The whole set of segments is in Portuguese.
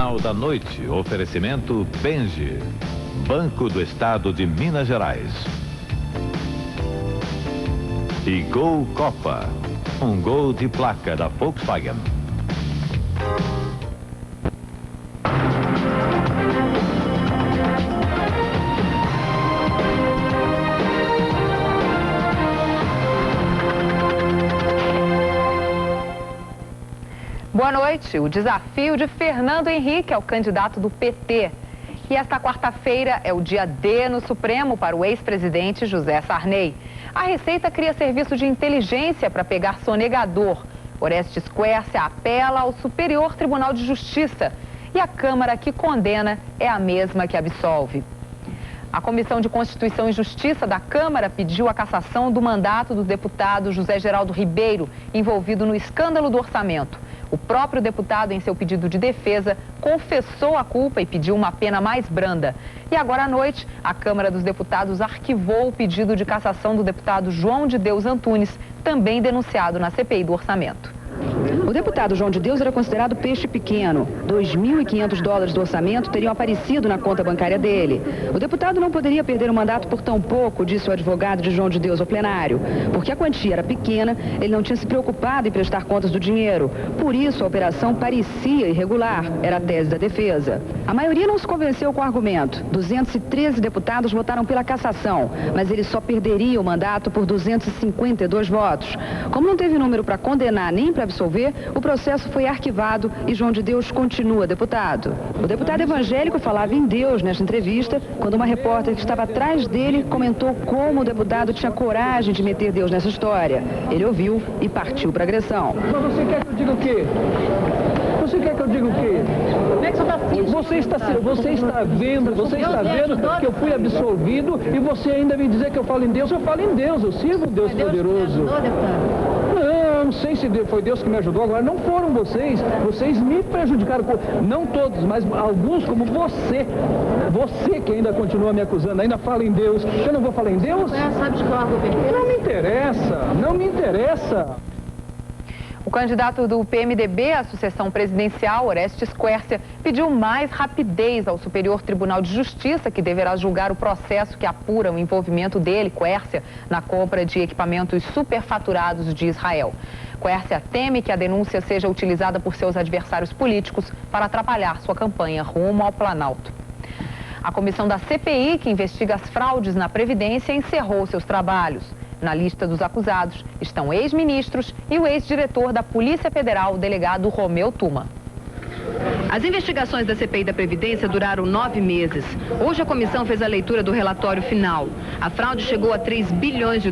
Jornal da Noite, oferecimento Benge, Banco do Estado de Minas Gerais. E Gol Copa, um gol de placa da Volkswagen. Boa noite. O desafio de Fernando Henrique é o candidato do PT. E esta quarta-feira é o dia D no Supremo para o ex-presidente José Sarney. A Receita cria serviço de inteligência para pegar sonegador. Orestes Quércia apela ao Superior Tribunal de Justiça. E a Câmara que condena é a mesma que absolve. A Comissão de Constituição e Justiça da Câmara pediu a cassação do mandato do deputado José Geraldo Ribeiro, envolvido no escândalo do orçamento. O próprio deputado, em seu pedido de defesa, confessou a culpa e pediu uma pena mais branda. E agora à noite, a Câmara dos Deputados arquivou o pedido de cassação do deputado João de Deus Antunes, também denunciado na CPI do orçamento. O deputado João de Deus era considerado peixe pequeno. $2.500 do orçamento teriam aparecido na conta bancária dele. O deputado não poderia perder o mandato por tão pouco, disse o advogado de João de Deus ao plenário. Porque a quantia era pequena, ele não tinha se preocupado em prestar contas do dinheiro. Por isso, a operação parecia irregular, era a tese da defesa. A maioria não se convenceu com o argumento. 213 deputados votaram pela cassação, mas ele só perderia o mandato por 252 votos. Como não teve número para condenar nem para absolver, o processo foi arquivado e João de Deus continua deputado. O deputado evangélico falava em Deus nesta entrevista, quando uma repórter que estava atrás dele comentou como o deputado tinha coragem de meter Deus nessa história. Ele ouviu e partiu para a agressão. Mas você quer que eu diga o quê? Você quer que eu diga o quê? Como é que você está vendo que eu fui absolvido e você ainda me dizer que eu falo em Deus? Eu falo em Deus, eu sirvo um Deus poderoso. Não sei se foi Deus que me ajudou agora. Não foram vocês. Vocês me prejudicaram. Não todos, mas alguns como você. Você que ainda continua me acusando, ainda fala em Deus. Eu não vou falar em Deus? Sabe de qual argumento? Não me interessa. Não me interessa. O candidato do PMDB à sucessão presidencial, Orestes Quércia, pediu mais rapidez ao Superior Tribunal de Justiça, que deverá julgar o processo que apura o envolvimento dele, Quércia, na compra de equipamentos superfaturados de Israel. Quércia teme que a denúncia seja utilizada por seus adversários políticos para atrapalhar sua campanha rumo ao Planalto. A comissão da CPI, que investiga as fraudes na Previdência, encerrou seus trabalhos. Na lista dos acusados estão ex-ministros e o ex-diretor da Polícia Federal, o delegado Romeu Tuma. As investigações da CPI da Previdência duraram 9 meses. Hoje a comissão fez a leitura do relatório final. A fraude chegou a $3 bilhões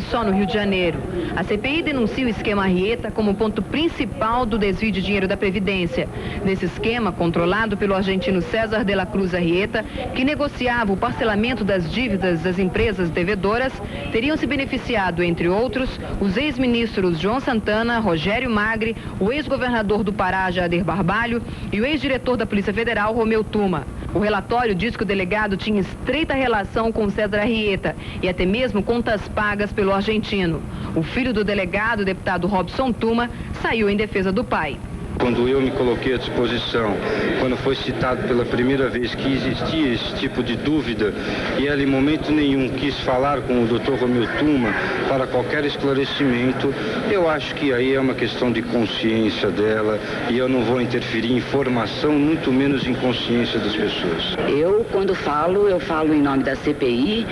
só no Rio de Janeiro. A CPI denuncia o esquema Arrieta como ponto principal do desvio de dinheiro da Previdência. Nesse esquema, controlado pelo argentino César de la Cruz Arrieta, que negociava o parcelamento das dívidas das empresas devedoras, teriam se beneficiado, entre outros, os ex-ministros João Santana, Rogério Magri, o ex-governador do Pará, Jader Barbalho, e o ex-diretor da Polícia Federal, Romeu Tuma. O relatório diz que o delegado tinha estreita relação com César Arrieta e até mesmo contas pagas pelo argentino. O filho do delegado, o deputado Robson Tuma, saiu em defesa do pai. Quando eu me coloquei à disposição, quando foi citado pela primeira vez que existia esse tipo de dúvida, e ela em momento nenhum quis falar com o Dr. Romeu Tuma para qualquer esclarecimento, eu acho que aí é uma questão de consciência dela e eu não vou interferir em formação, muito menos em consciência das pessoas. Eu, quando falo, eu falo em nome da CPI,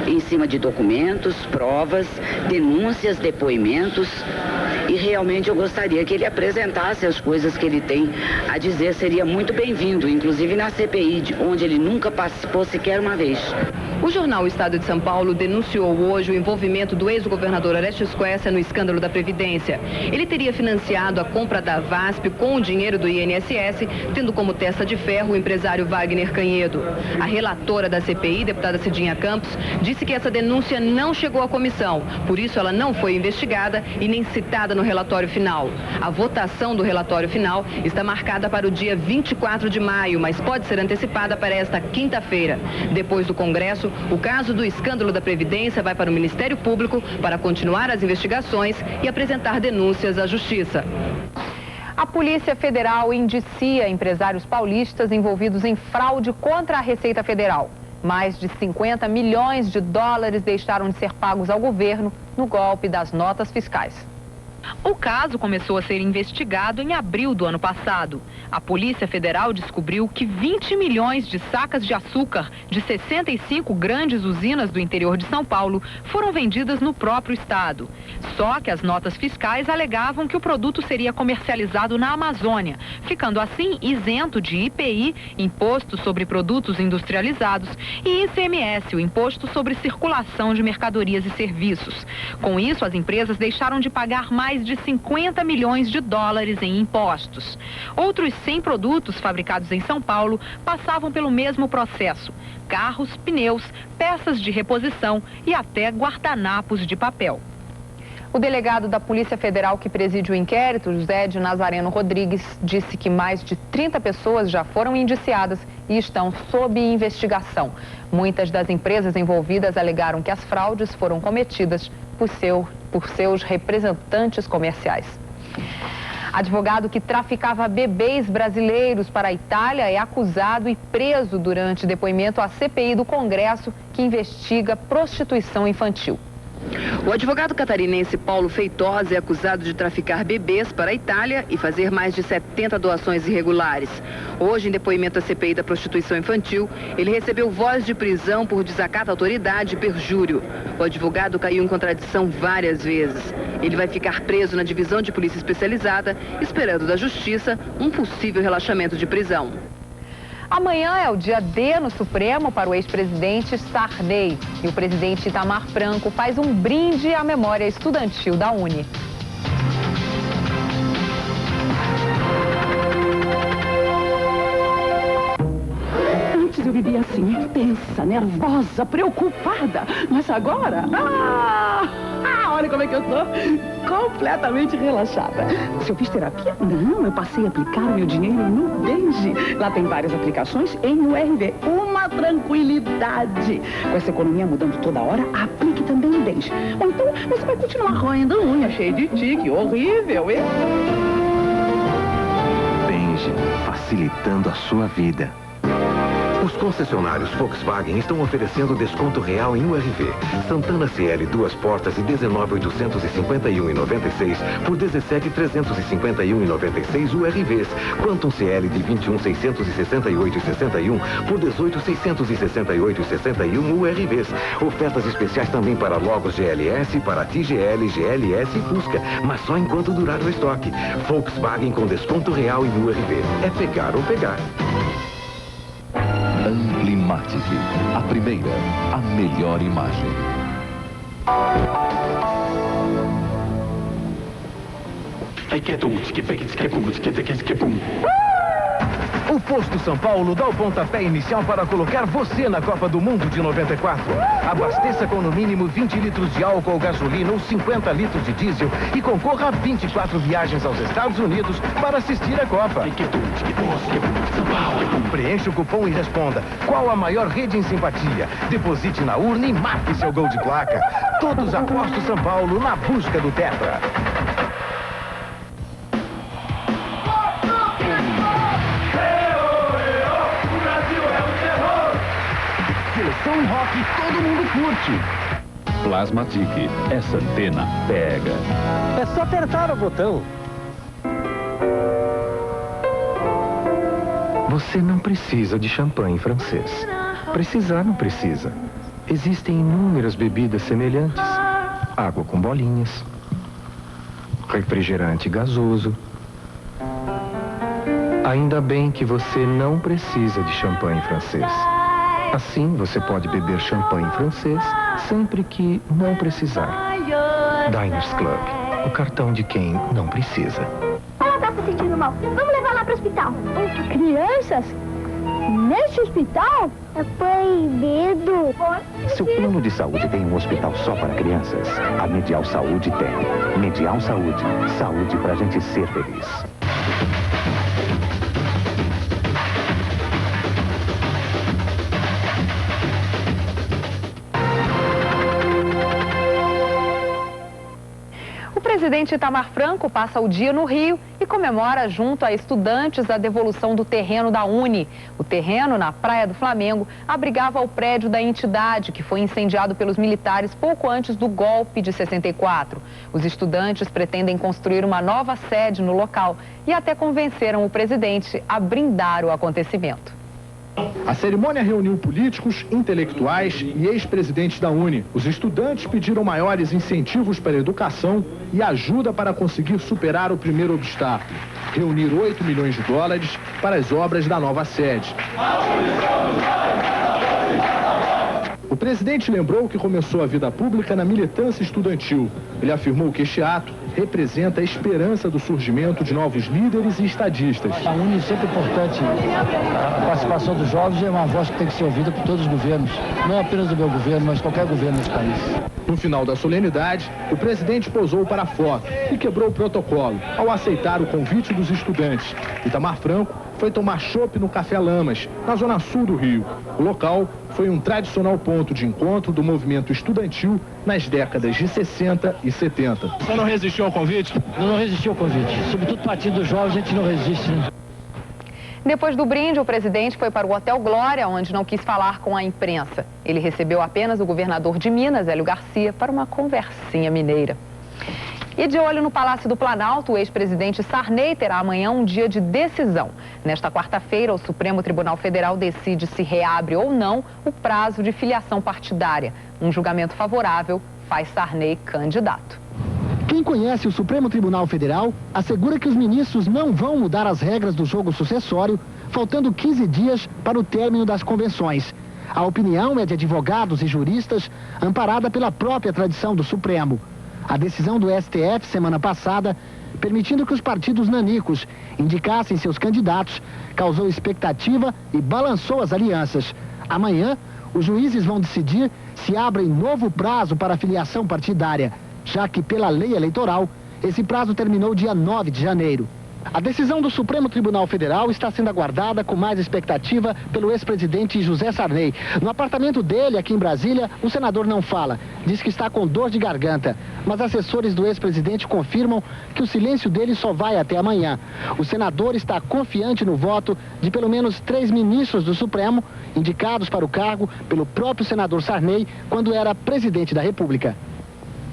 em cima de documentos, provas, denúncias, depoimentos. E realmente eu gostaria que ele apresentasse as coisas que ele tem a dizer, seria muito bem-vindo, inclusive na CPI, onde ele nunca participou sequer uma vez. O jornal O Estado de São Paulo denunciou hoje o envolvimento do ex-governador Orestes Quércia no escândalo da Previdência. Ele teria financiado a compra da VASP com o dinheiro do INSS, tendo como testa de ferro o empresário Wagner Canhedo. A relatora da CPI, deputada Cidinha Campos, disse que essa denúncia não chegou à comissão, por isso ela não foi investigada e nem citada no relatório final. A votação do relatório final está marcada para o dia 24 de maio, mas pode ser antecipada para esta quinta-feira. Depois do Congresso, o caso do escândalo da Previdência vai para o Ministério Público para continuar as investigações e apresentar denúncias à Justiça. A Polícia Federal indicia empresários paulistas envolvidos em fraude contra a Receita Federal. Mais de 50 milhões de dólares deixaram de ser pagos ao governo no golpe das notas fiscais. O caso começou a ser investigado em abril do ano passado. A Polícia Federal descobriu que 20 milhões de sacas de açúcar de 65 grandes usinas do interior de São Paulo foram vendidas no próprio estado. Só que as notas fiscais alegavam que o produto seria comercializado na Amazônia, ficando assim isento de IPI, Imposto sobre Produtos Industrializados, e ICMS, o Imposto sobre Circulação de Mercadorias e Serviços. Com isso, as empresas deixaram de pagar mais de 50 milhões de dólares em impostos. Outros 100 produtos fabricados em São Paulo passavam pelo mesmo processo: carros, pneus, peças de reposição e até guardanapos de papel. O delegado da Polícia Federal que preside o inquérito, José de Nazareno Rodrigues, disse que mais de 30 pessoas já foram indiciadas e estão sob investigação. Muitas das empresas envolvidas alegaram que as fraudes foram cometidas por seus representantes comerciais. Advogado que traficava bebês brasileiros para a Itália é acusado e preso durante depoimento à CPI do Congresso, que investiga prostituição infantil. O advogado catarinense Paulo Feitosa é acusado de traficar bebês para a Itália e fazer mais de 70 doações irregulares. Hoje, em depoimento à CPI da prostituição infantil, ele recebeu voz de prisão por desacato à autoridade e perjúrio. O advogado caiu em contradição várias vezes. Ele vai ficar preso na divisão de polícia especializada, esperando da justiça um possível relaxamento de prisão. Amanhã é o dia D no Supremo para o ex-presidente Sarney. E o presidente Itamar Franco faz um brinde à memória estudantil da UNE. Antes eu vivia assim, tensa, nervosa, preocupada. Mas agora, olha como é que eu tô. Completamente relaxada. Se eu fiz terapia? Não, eu passei a aplicar o meu dinheiro no Denji. Lá tem várias aplicações em URV. Uma tranquilidade. Com essa economia mudando toda hora, aplique também o Denji. Ou então você vai continuar roendo unha, cheio de tique, horrível, hein? Denji, facilitando a sua vida. Os concessionários Volkswagen estão oferecendo desconto real em URV. Santana CL 2 portas de 19.851,96 por 17.351,96 URVs. Quantum CL de 21.668,61 por 18.668,61 URVs. Ofertas especiais também para logos GLS, para TGL, GLS e Fusca, mas só enquanto durar o estoque. Volkswagen com desconto real em URV. É pegar ou pegar. Amplimatic, a primeira, a melhor imagem. O Posto São Paulo dá o pontapé inicial para colocar você na Copa do Mundo de 94. Abasteça com no mínimo 20 litros de álcool, gasolina ou 50 litros de diesel e concorra a 24 viagens aos Estados Unidos para assistir a Copa. Preencha o cupom e responda: qual a maior rede em simpatia? Deposite na urna e marque seu gol de placa. Todos apostam São Paulo na busca do Tetra. Seleção e rock, todo mundo curte. Plasmatic, essa antena pega. É só apertar o botão. Você não precisa de champanhe francês. Precisar não precisa. Existem inúmeras bebidas semelhantes. Água com bolinhas. Refrigerante gasoso. Ainda bem que você não precisa de champanhe francês. Assim, você pode beber champanhe francês sempre que não precisar. Diners Club, o cartão de quem não precisa. Ela tá se sentindo mal. Vamos levar lá pro hospital. Crianças? Nesse hospital? É proibido. Se o plano de saúde tem um hospital só para crianças, a Medial Saúde tem. Medial Saúde. Saúde pra gente ser feliz. O presidente Itamar Franco passa o dia no Rio e comemora junto a estudantes a devolução do terreno da Uni. O terreno, na Praia do Flamengo, abrigava o prédio da entidade, que foi incendiado pelos militares pouco antes do golpe de 64. Os estudantes pretendem construir uma nova sede no local e até convenceram o presidente a brindar o acontecimento. A cerimônia reuniu políticos, intelectuais e ex-presidentes da Uni. Os estudantes pediram maiores incentivos para a educação e ajuda para conseguir superar o primeiro obstáculo: reunir 8 milhões de dólares para as obras da nova sede. O presidente lembrou que começou a vida pública na militância estudantil. Ele afirmou que este ato representa a esperança do surgimento de novos líderes e estadistas. A Uni é sempre importante. A participação dos jovens é uma voz que tem que ser ouvida por todos os governos. Não apenas do meu governo, mas qualquer governo desse país. No final da solenidade, o presidente posou para a foto e quebrou o protocolo ao aceitar o convite dos estudantes. Itamar Franco foi tomar chopp no Café Lamas, na zona sul do Rio. O local foi um tradicional ponto de encontro do movimento estudantil nas décadas de 60 e 70. Você não resistiu ao convite? Não resistiu ao convite. Sobretudo partindo dos jovens, a gente não resiste, né? Depois do brinde, o presidente foi para o Hotel Glória, onde não quis falar com a imprensa. Ele recebeu apenas o governador de Minas, Hélio Garcia, para uma conversinha mineira. E de olho no Palácio do Planalto, o ex-presidente Sarney terá amanhã um dia de decisão. Nesta quarta-feira, o Supremo Tribunal Federal decide se reabre ou não o prazo de filiação partidária. Um julgamento favorável faz Sarney candidato. Quem conhece o Supremo Tribunal Federal assegura que os ministros não vão mudar as regras do jogo sucessório, faltando 15 dias para o término das convenções. A opinião é de advogados e juristas, amparada pela própria tradição do Supremo. A decisão do STF, semana passada, permitindo que os partidos nanicos indicassem seus candidatos, causou expectativa e balançou as alianças. Amanhã, os juízes vão decidir se abrem novo prazo para a filiação partidária, já que, pela lei eleitoral, esse prazo terminou dia 9 de janeiro. A decisão do Supremo Tribunal Federal está sendo aguardada com mais expectativa pelo ex-presidente José Sarney. No apartamento dele, aqui em Brasília, o senador não fala. Diz que está com dor de garganta. Mas assessores do ex-presidente confirmam que o silêncio dele só vai até amanhã. O senador está confiante no voto de pelo menos 3 ministros do Supremo, indicados para o cargo pelo próprio senador Sarney quando era presidente da República.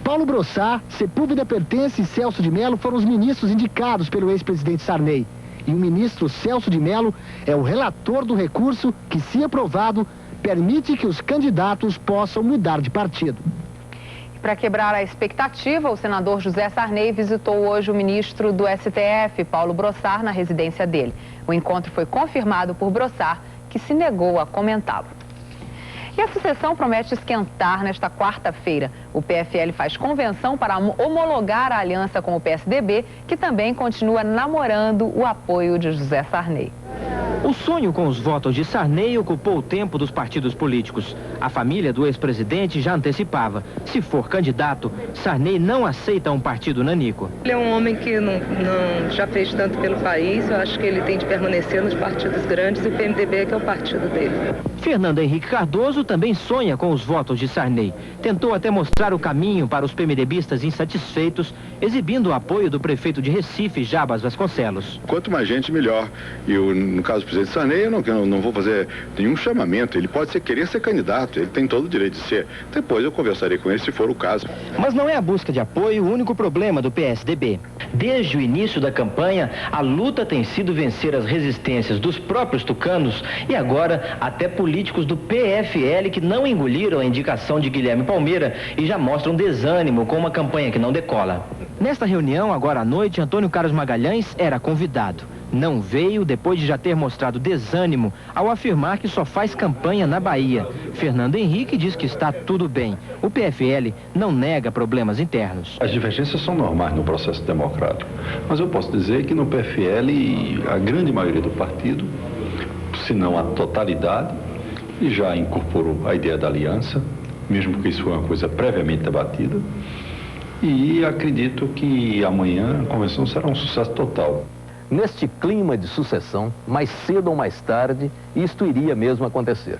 Paulo Brossard, Sepúlveda Pertence e Celso de Mello foram os ministros indicados pelo ex-presidente Sarney. E o ministro Celso de Mello é o relator do recurso que, se aprovado, permite que os candidatos possam mudar de partido. Para quebrar a expectativa, o senador José Sarney visitou hoje o ministro do STF, Paulo Brossard, na residência dele. O encontro foi confirmado por Brossard, que se negou a comentá-lo. E a sucessão promete esquentar nesta quarta-feira. O PFL faz convenção para homologar a aliança com o PSDB, que também continua namorando o apoio de José Sarney. O sonho com os votos de Sarney ocupou o tempo dos partidos políticos. A família do ex-presidente já antecipava. Se for candidato, Sarney não aceita um partido nanico. Ele é um homem que não já fez tanto pelo país. Eu acho que ele tem de permanecer nos partidos grandes e o PMDB que é o partido dele. Fernando Henrique Cardoso também sonha com os votos de Sarney. Tentou até mostrar o caminho para os PMDBistas insatisfeitos, exibindo o apoio do prefeito de Recife, Jabas Vasconcelos. Quanto mais gente, melhor. E no caso do presidente Sarney, eu não vou fazer nenhum chamamento. Ele pode querer ser candidato, ele tem todo o direito de ser. Depois eu conversarei com ele se for o caso. Mas não é a busca de apoio o único problema do PSDB. Desde o início da campanha, a luta tem sido vencer as resistências dos próprios tucanos e agora até políticos do PFL que não engoliram a indicação de Guilherme Palmeira e já mostram desânimo com uma campanha que não decola. Nesta reunião, agora à noite, Antônio Carlos Magalhães era convidado. Não veio depois de já ter mostrado desânimo ao afirmar que só faz campanha na Bahia. Fernando Henrique diz que está tudo bem. O PFL não nega problemas internos. As divergências são normais no processo democrático, mas eu posso dizer que no PFL a grande maioria do partido, se não a totalidade, já incorporou a ideia da aliança, mesmo que isso foi uma coisa previamente debatida, e acredito que amanhã a convenção será um sucesso total. Neste clima de sucessão, mais cedo ou mais tarde, isto iria mesmo acontecer.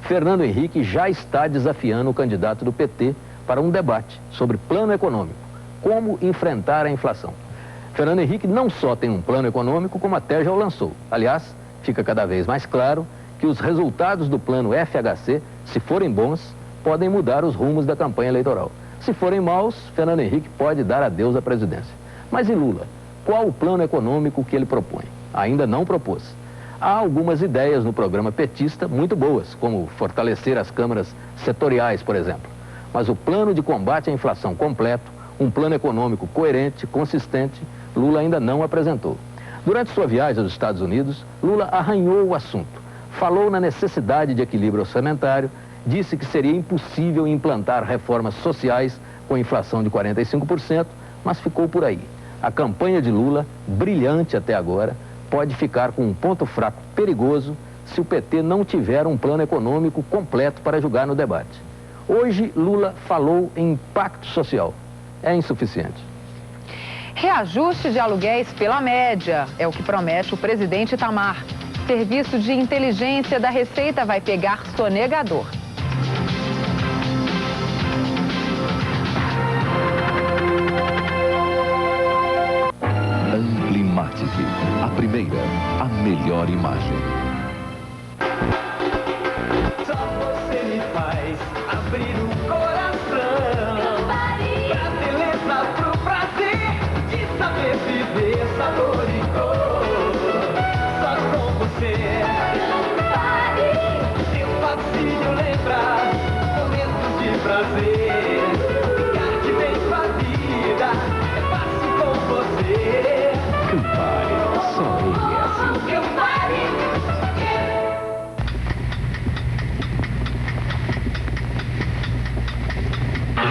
Fernando Henrique já está desafiando o candidato do PT para um debate sobre plano econômico. como enfrentar a inflação. Fernando Henrique não só tem um plano econômico, como até já o lançou. Aliás, fica cada vez mais claro que os resultados do plano FHC, se forem bons, podem mudar os rumos da campanha eleitoral. Se forem maus, Fernando Henrique pode dar adeus à presidência. Mas e Lula? Qual o plano econômico que ele propõe? Ainda não propôs. Há algumas ideias no programa petista muito boas, como fortalecer as câmaras setoriais, por exemplo. Mas o plano de combate à inflação completo, um plano econômico coerente, consistente, Lula ainda não apresentou. Durante sua viagem aos Estados Unidos, Lula arranhou o assunto. Falou na necessidade de equilíbrio orçamentário, disse que seria impossível implantar reformas sociais com inflação de 45%, mas ficou por aí. A campanha de Lula, brilhante até agora, pode ficar com um ponto fraco perigoso se o PT não tiver um plano econômico completo para julgar no debate. Hoje, Lula falou em impacto social. É insuficiente. Reajuste de aluguéis pela média é o que promete o presidente Itamar. Serviço de inteligência da Receita vai pegar sonegador. Amplimatic, a primeira, a melhor imagem. Só você me faz abrir o coração. Pra beleza, pro prazer de saber viver sabor e cor. Só com você. Seu fascínio lembrar momentos de prazer. Ficar de bem com a vida é fácil com você. Campari, só ele é assim. Campari.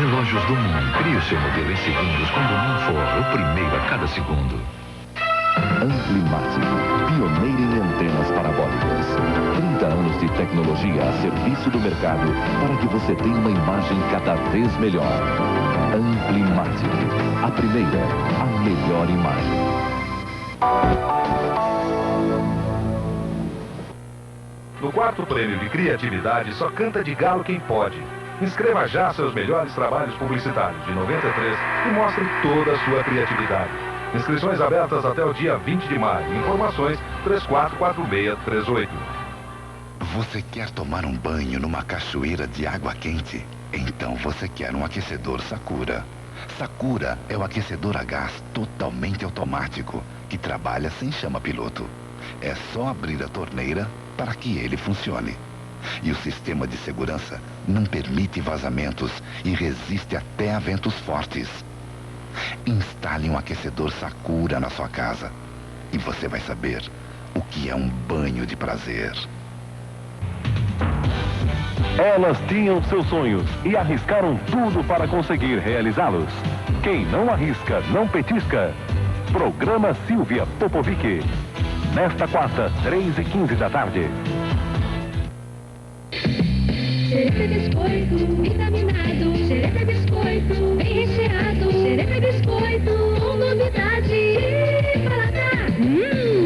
Relógios do Moon. Crie o seu modelo em segundos quando o Moon for o primeiro a cada segundo. Amplimatic, pioneira em antenas parabólicas. 30 anos de tecnologia a serviço do mercado para que você tenha uma imagem cada vez melhor. Amplimatic, a primeira, a melhor imagem. No quarto prêmio de criatividade, só canta de galo quem pode. Inscreva já seus melhores trabalhos publicitários de 93 e mostre toda a sua criatividade. Inscrições abertas até o dia 20 de maio. Informações 344638. Você quer tomar um banho numa cachoeira de água quente? Então você quer um aquecedor Sakura. Sakura é o aquecedor a gás totalmente automático que trabalha sem chama piloto. É só abrir a torneira para que ele funcione. E o sistema de segurança não permite vazamentos e resiste até a ventos fortes. Instale um aquecedor Sakura na sua casa e você vai saber o que é um banho de prazer. Elas tinham seus sonhos e arriscaram tudo para conseguir realizá-los. Quem não arrisca, não petisca. Programa Silvia Popovic. Nesta quarta, 3h15 da tarde. Xereta Biscoito, vitaminado. Xereta Biscoito, bem recheado. Xereta Biscoito, com novidade. Paladar.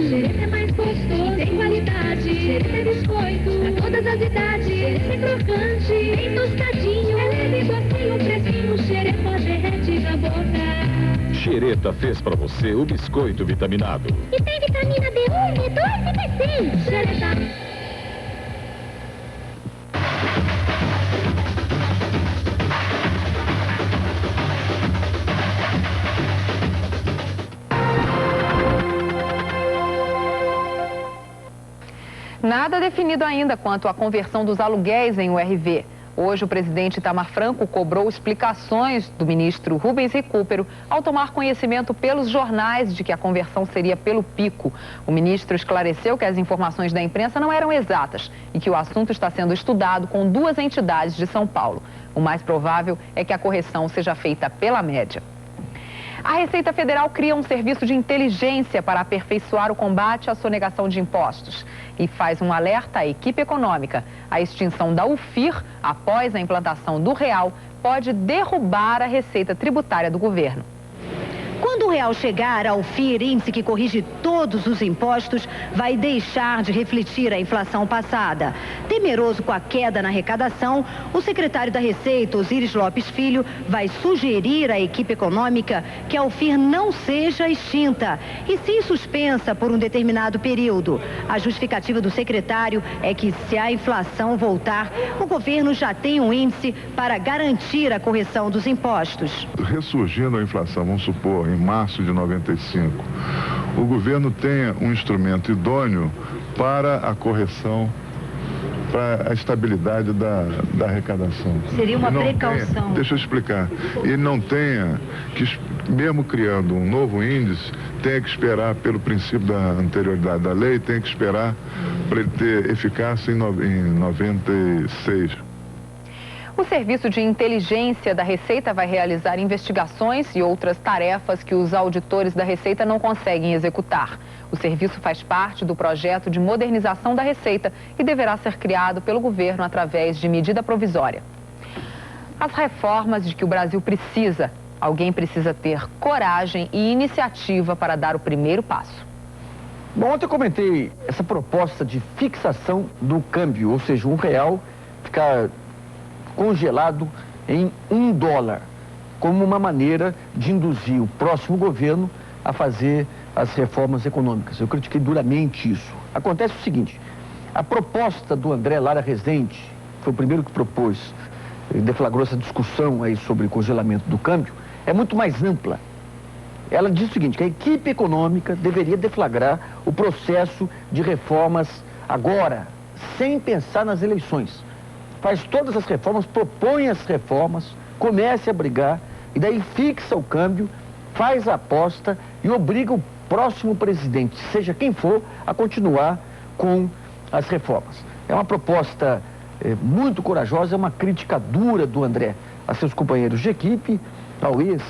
Xereta é mais gostoso, tem qualidade. Xereta Biscoito, pra todas as idades. Xereta é crocante, bem tostadinho. É leve, docinho, fresquinho. Xereta derrete na boca. Xereta fez pra você o biscoito vitaminado. E tem vitamina B1, B2 e B6. Xereta. Nada definido ainda quanto à conversão dos aluguéis em URV. Hoje, o presidente Itamar Franco cobrou explicações do ministro Rubens Recupero ao tomar conhecimento pelos jornais de que a conversão seria pelo pico. O ministro esclareceu que as informações da imprensa não eram exatas e que o assunto está sendo estudado com 2 entidades de São Paulo. O mais provável é que a correção seja feita pela média. A Receita Federal cria um serviço de inteligência para aperfeiçoar o combate à sonegação de impostos e faz um alerta à equipe econômica. A extinção da UFIR, após a implantação do real, pode derrubar a receita tributária do governo. Quando o real chegar ao FIR, índice que corrige todos os impostos, vai deixar de refletir a inflação passada. Temeroso com a queda na arrecadação, o secretário da Receita, Osíris Lopes Filho, vai sugerir à equipe econômica que a UFIR não seja extinta e sim suspensa por um determinado período. A justificativa do secretário é que, se a inflação voltar, o governo já tem um índice para garantir a correção dos impostos. Ressurgindo a inflação, vamos supor, em março de 95, o governo tenha um instrumento idôneo para a correção, para a estabilidade da arrecadação. Seria uma precaução. Deixa eu explicar. E não tenha que, mesmo criando um novo índice, tenha que esperar pelo princípio da anterioridade da lei, tenha que esperar para ele ter eficácia em 96. O Serviço de Inteligência da Receita vai realizar investigações e outras tarefas que os auditores da Receita não conseguem executar. O serviço faz parte do projeto de modernização da Receita e deverá ser criado pelo governo através de medida provisória. As reformas de que o Brasil precisa. Alguém precisa ter coragem e iniciativa para dar o primeiro passo. Bom, ontem eu comentei essa proposta de fixação do câmbio, ou seja, um real ficar congelado em $1, como uma maneira de induzir o próximo governo a fazer as reformas econômicas. Eu critiquei duramente isso. Acontece o seguinte, a proposta do André Lara Rezende, foi o primeiro que propôs, deflagrou essa discussão aí sobre congelamento do câmbio, é muito mais ampla. Ela diz o seguinte, que a equipe econômica deveria deflagrar o processo de reformas agora, sem pensar nas eleições. Faz todas as reformas, propõe as reformas, comece a brigar e daí fixa o câmbio, faz a aposta e obriga o próximo presidente, seja quem for, a continuar com as reformas. É uma proposta muito corajosa, é uma crítica dura do André a seus companheiros de equipe, ao ex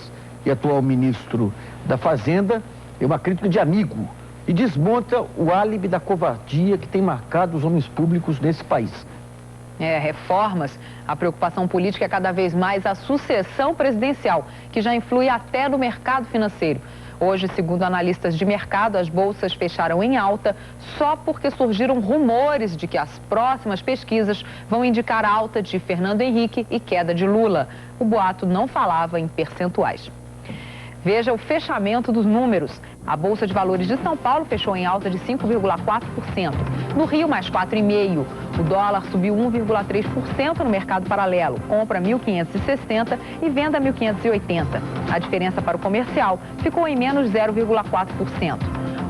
e atual ministro da Fazenda, é uma crítica de amigo e desmonta o álibi da covardia que tem marcado os homens públicos nesse país. Reformas, a preocupação política é cada vez mais a sucessão presidencial, que já influi até no mercado financeiro. Hoje, segundo analistas de mercado, as bolsas fecharam em alta só porque surgiram rumores de que as próximas pesquisas vão indicar alta de Fernando Henrique e queda de Lula. O boato não falava em percentuais. Veja o fechamento dos números. A Bolsa de Valores de São Paulo fechou em alta de 5,4%. No Rio, mais 4,5%. O dólar subiu 1,3% no mercado paralelo. Compra 1.560 e venda 1.580. A diferença para o comercial ficou em menos 0,4%.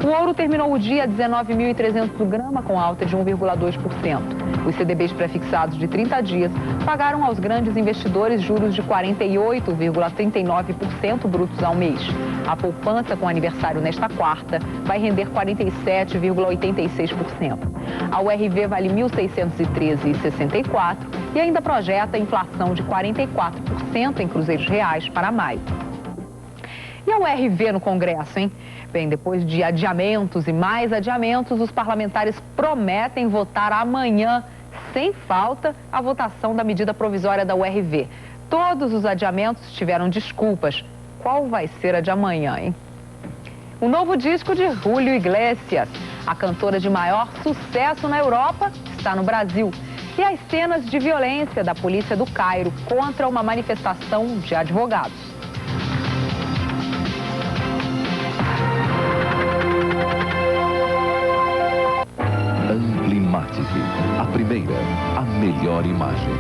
O ouro terminou o dia a 19.300 o grama, com alta de 1,2%. Os CDBs prefixados de 30 dias pagaram aos grandes investidores juros de 48,39% brutos ao mês. A poupança com aniversário nesta quarta vai render 47,86%. A URV vale 1.613,64 e ainda projeta inflação de 44% em cruzeiros reais para maio. E a URV no Congresso, hein? Bem, depois de adiamentos e mais adiamentos, os parlamentares prometem votar amanhã, sem falta, a votação da medida provisória da URV. Todos os adiamentos tiveram desculpas. Qual vai ser a de amanhã, hein? O novo disco de Julio Iglesias, a cantora de maior sucesso na Europa, está no Brasil. E as cenas de violência da polícia do Cairo contra uma manifestação de advogados. Amplimatic, a primeira, a melhor imagem.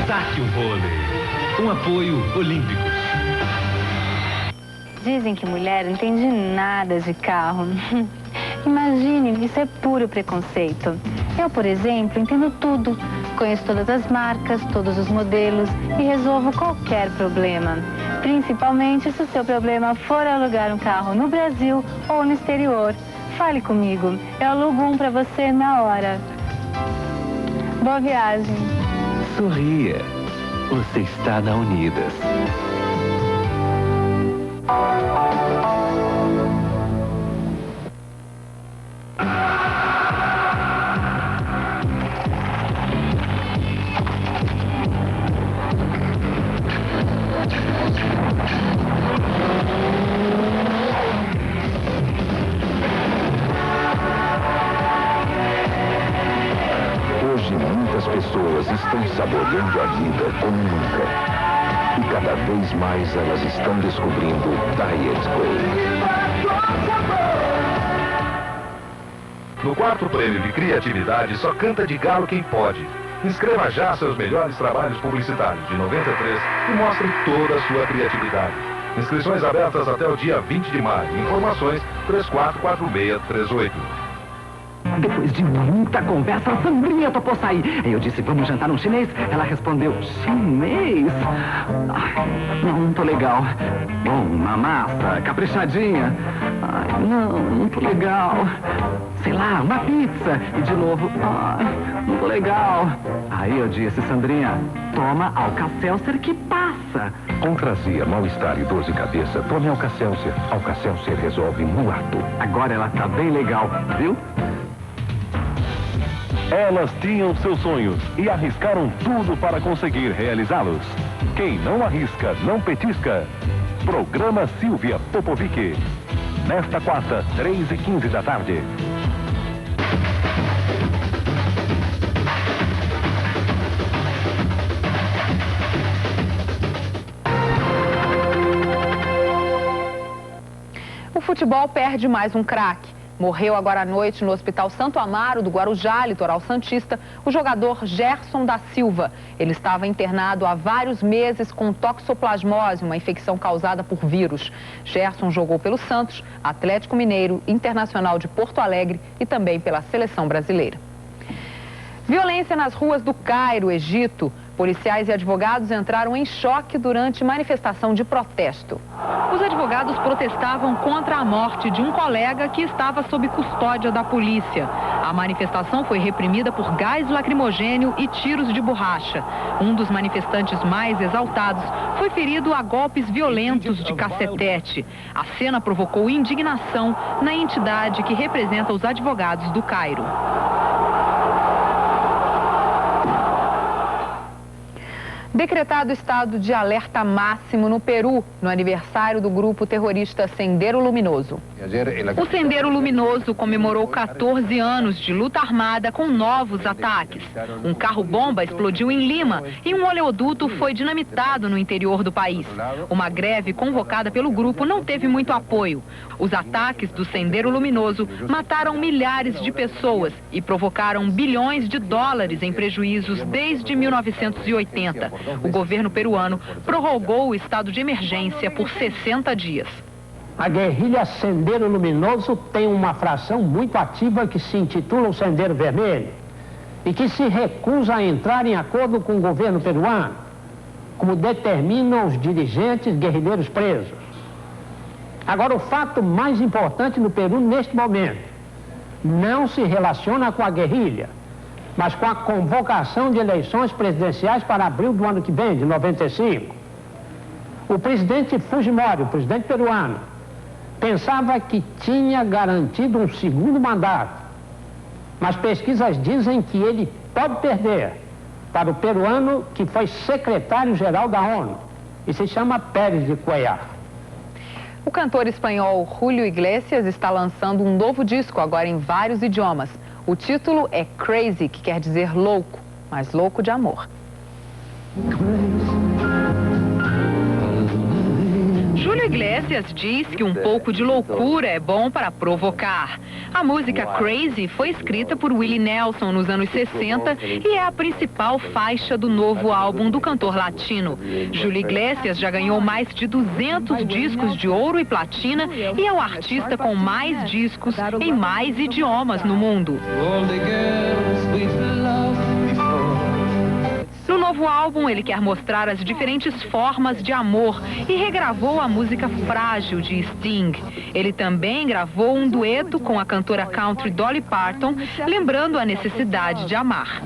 Saque o vôlei. Um apoio olímpico. Dizem que mulher não entende nada de carro. Imagine, isso é puro preconceito. Eu, por exemplo, entendo tudo. Conheço todas as marcas, todos os modelos e resolvo qualquer problema. Principalmente se o seu problema for alugar um carro no Brasil ou no exterior. fale comigo. Eu alugo um pra você na hora. Boa viagem. Sorria. Você está na Unidas. Hoje, muitas pessoas estão saboreando a vida como nunca. E cada vez mais elas estão descobrindo Diet Coke. No quarto prêmio de criatividade, só canta de galo quem pode. Inscreva já seus melhores trabalhos publicitários de 93 e mostre toda a sua criatividade. Inscrições abertas até o dia 20 de maio. Informações 344638. Depois de muita conversa, a Sandrinha topou sair. Eu disse, vamos jantar um chinês? Ela respondeu, chinês? Ai, não tô legal. Bom, uma massa, caprichadinha. Ai, não tô legal. Sei lá, uma pizza. E de novo, ai, não tô legal. Aí eu disse, Sandrinha, toma Alka-Seltzer que passa. Contra azia, mal-estar e dor de cabeça, tome Alka-Seltzer. Alka-Seltzer resolve no ato. Agora ela tá bem legal, viu? Elas tinham seus sonhos e arriscaram tudo para conseguir realizá-los. Quem não arrisca, não petisca. Programa Silvia Popovic. Nesta quarta, 3h15 da tarde. O futebol perde mais um craque. Morreu agora à noite no Hospital Santo Amaro do Guarujá, litoral santista, o jogador Gerson da Silva. Ele estava internado há vários meses com toxoplasmose, uma infecção causada por vírus. Gerson jogou pelo Santos, Atlético Mineiro, Internacional de Porto Alegre e também pela seleção brasileira. Violência nas ruas do Cairo, Egito. Policiais e advogados entraram em choque durante manifestação de protesto. Os advogados protestavam contra a morte de um colega que estava sob custódia da polícia. A manifestação foi reprimida por gás lacrimogênio e tiros de borracha. Um dos manifestantes mais exaltados foi ferido a golpes violentos de cacetete. A cena provocou indignação na entidade que representa os advogados do Cairo. Decretado estado de alerta máximo no Peru, no aniversário do grupo terrorista Sendero Luminoso. O Sendero Luminoso comemorou 14 anos de luta armada com novos ataques. Um carro-bomba explodiu em Lima e um oleoduto foi dinamitado no interior do país. Uma greve convocada pelo grupo não teve muito apoio. Os ataques do Sendero Luminoso mataram milhares de pessoas e provocaram bilhões de dólares em prejuízos desde 1980. O governo peruano prorrogou o estado de emergência por 60 dias. A guerrilha Sendero Luminoso tem uma fração muito ativa que se intitula o Sendero Vermelho e que se recusa a entrar em acordo com o governo peruano, como determinam os dirigentes guerrilheiros presos. Agora, o fato mais importante no Peru neste momento não se relaciona com a guerrilha, mas com a convocação de eleições presidenciais para abril do ano que vem, de 95. O presidente Fujimori, o presidente peruano, pensava que tinha garantido um segundo mandato, mas pesquisas dizem que ele pode perder para o peruano que foi secretário-geral da ONU e se chama Pérez de Cuellar. O cantor espanhol Julio Iglesias está lançando um novo disco agora em vários idiomas. O título é Crazy, que quer dizer louco, mas louco de amor. Julio Iglesias diz que um pouco de loucura é bom para provocar. A música Crazy foi escrita por Willie Nelson nos anos 60 e é a principal faixa do novo álbum do cantor latino. Julio Iglesias já ganhou mais de 200 discos de ouro e platina e é o artista com mais discos em mais idiomas no mundo. No novo novo álbum, ele quer mostrar as diferentes formas de amor e regravou a música Frágil, de Sting. Ele também gravou um dueto com a cantora country Dolly Parton, lembrando a necessidade de amar.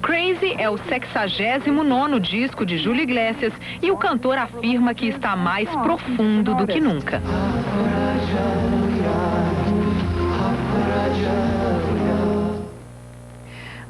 Crazy é o 69º disco de Júlio Iglesias e o cantor afirma que está mais profundo do que nunca.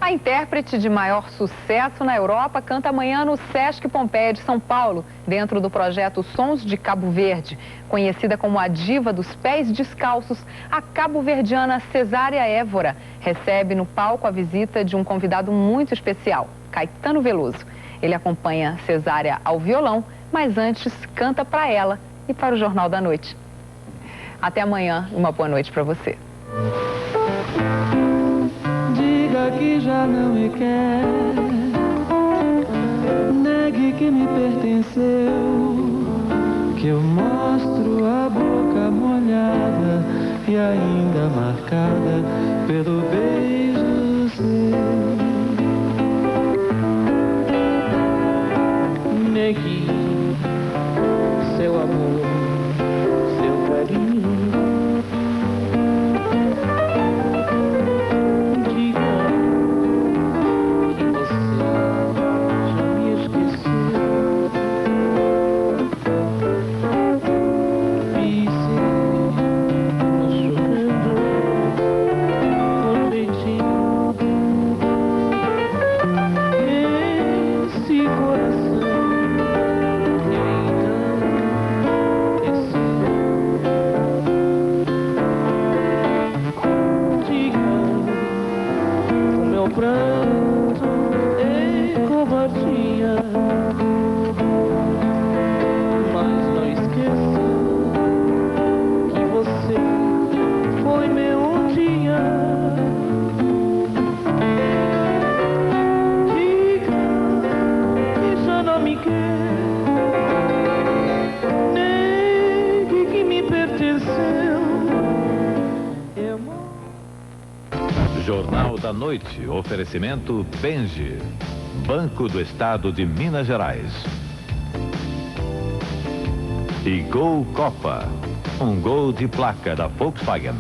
A intérprete de maior sucesso na Europa canta amanhã no Sesc Pompeia de São Paulo, dentro do projeto Sons de Cabo Verde. Conhecida como a diva dos pés descalços, a cabo-verdiana Cesária Évora recebe no palco a visita de um convidado muito especial, Caetano Veloso. Ele acompanha Cesária ao violão, mas antes canta para ela e para o Jornal da Noite. Até amanhã, uma boa noite para você. Diga que já não me quer, negue que me pertenceu, que eu mostro a boca molhada e ainda marcada pelo beijo seu. Negue seu amor, seu carinho. Jornal da Noite, oferecimento Benji, Banco do Estado de Minas Gerais. E Gol Copa, um gol de placa da Volkswagen.